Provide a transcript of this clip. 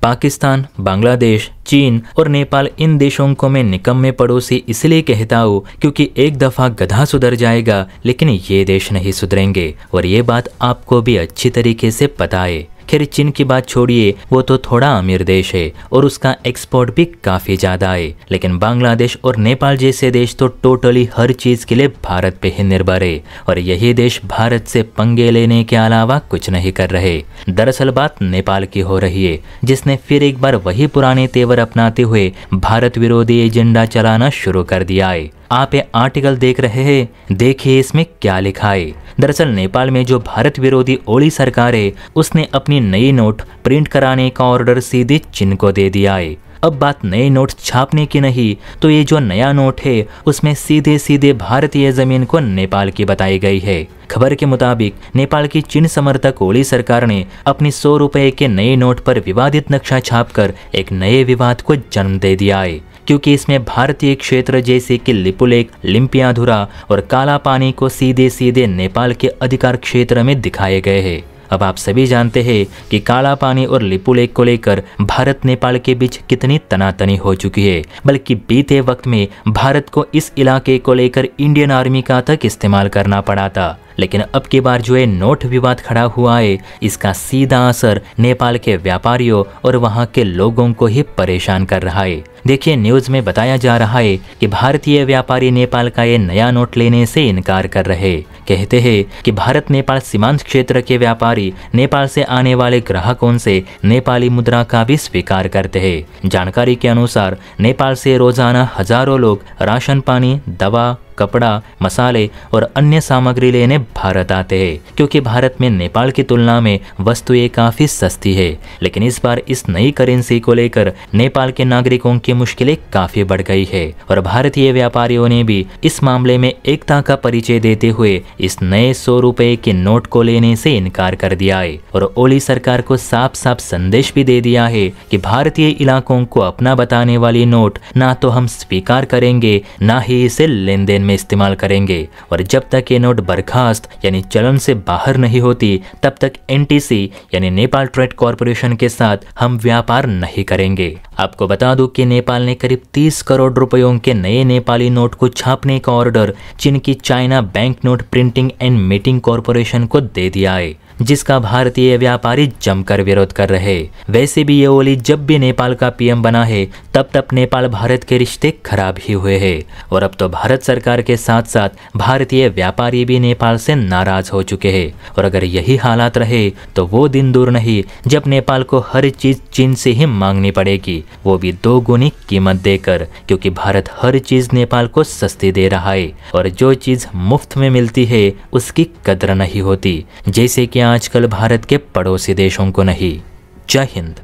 पाकिस्तान, बांग्लादेश, चीन और नेपाल इन देशों को मैं निकम्मे पड़ोसी इसलिए कहता हूँ क्योंकि एक दफ़ा गधा सुधर जाएगा लेकिन ये देश नहीं सुधरेंगे, और ये बात आपको भी अच्छी तरीके से पता है। खैर चीन की बात छोड़िए, वो तो थोड़ा अमीर देश है और उसका एक्सपोर्ट भी काफ़ी ज़्यादा है, लेकिन बांग्लादेश और नेपाल जैसे देश तो टोटली हर चीज़ के लिए भारत पे ही निर्भर है, और यही देश भारत से पंगे लेने के अलावा कुछ नहीं कर रहे। दरअसल बात नेपाल की हो रही है, जिसने फिर एक बार वही पुराने तेवर अपनाते हुए भारत विरोधी एजेंडा चलाना शुरू कर दिया है। आप ये आर्टिकल देख रहे हैं, देखिए इसमें क्या लिखा है। दरअसल नेपाल में जो भारत विरोधी ओली सरकार है उसने अपनी नई नोट प्रिंट कराने का ऑर्डर सीधे चीन को दे दिया है। अब बात नए नोट छापने की नहीं, तो ये जो नया नोट है उसमें सीधे सीधे भारतीय जमीन को नेपाल की बताई गई है। खबर के मुताबिक नेपाल की चीन समर्थक ओली सरकार ने अपनी 100 रुपए के नए नोट पर विवादित नक्शा छापकर एक नए विवाद को जन्म दे दिया है, क्योंकि इसमें भारतीय क्षेत्र जैसे कि लिपुलेख, लिम्पियाधुरा और काला पानी को सीधे सीधे नेपाल के अधिकार क्षेत्र में दिखाए गए हैं। अब आप सभी जानते हैं कि काला पानी और लिपुलेख को लेकर भारत नेपाल के बीच कितनी तनातनी हो चुकी है, बल्कि बीते वक्त में भारत को इस इलाके को लेकर इंडियन आर्मी का तक इस्तेमाल करना पड़ा था। लेकिन अब की बार जो ये नोट विवाद खड़ा हुआ है, इसका सीधा असर नेपाल के व्यापारियों और वहां के लोगों को ही परेशान कर रहा है। देखिए न्यूज में बताया जा रहा है कि भारतीय व्यापारी नेपाल का ये नया नोट लेने से इनकार कर रहे। कहते हैं कि भारत नेपाल सीमांत क्षेत्र के व्यापारी नेपाल से आने वाले ग्राहकों से नेपाली मुद्रा का भी स्वीकार करते हैं। जानकारी के अनुसार नेपाल से रोजाना हजारों लोग राशन पानी, दवा, कपड़ा, मसाले और अन्य सामग्री लेने भारत आते हैं, क्योंकि भारत में नेपाल की तुलना में वस्तुएं काफ़ी सस्ती है। लेकिन इस बार इस नई करेंसी को लेकर नेपाल के नागरिकों की मुश्किलें काफ़ी बढ़ गई है, और भारतीय व्यापारियों ने भी इस मामले में एकता का परिचय देते हुए इस नए 100 रुपए के नोट को लेने से इनकार कर दिया है, और ओली सरकार को साफ साफ संदेश भी दे दिया है कि भारतीय इलाकों को अपना बताने वाली नोट ना तो हम स्वीकार करेंगे, ना ही इसे लेन देन में इस्तेमाल करेंगे, और जब तक ये नोट बर्खास्त यानी चलन से बाहर नहीं होती तब तक एनटीसी यानी नेपाल ट्रेड कॉरपोरेशन के साथ हम व्यापार नहीं करेंगे। आपको बता दूं कि नेपाल ने करीब 30 करोड़ रुपयों के नए नेपाली नोट को छापने का ऑर्डर चीन की China bank note printing and meeting corporation को दे दिया है, जिसका भारतीय व्यापारी जमकर विरोध कर रहे। वैसे भी ये ओली जब भी नेपाल का पीएम बना है तब तब नेपाल भारत के रिश्ते खराब ही हुए हैं, और अब तो भारत सरकार के साथ साथ भारतीय व्यापारी भी नेपाल से नाराज हो चुके हैं। और अगर यही हालात रहे तो वो दिन दूर नहीं जब नेपाल को हर चीज चीन से ही मांगनी पड़ेगी, वो भी 2 गुनी कीमत देकर, क्योंकि भारत हर चीज नेपाल को सस्ती दे रहा है, और जो चीज मुफ्त में मिलती है उसकी कदर नहीं होती, जैसे कि आजकल भारत के पड़ोसी देशों को नहीं। जय हिंद।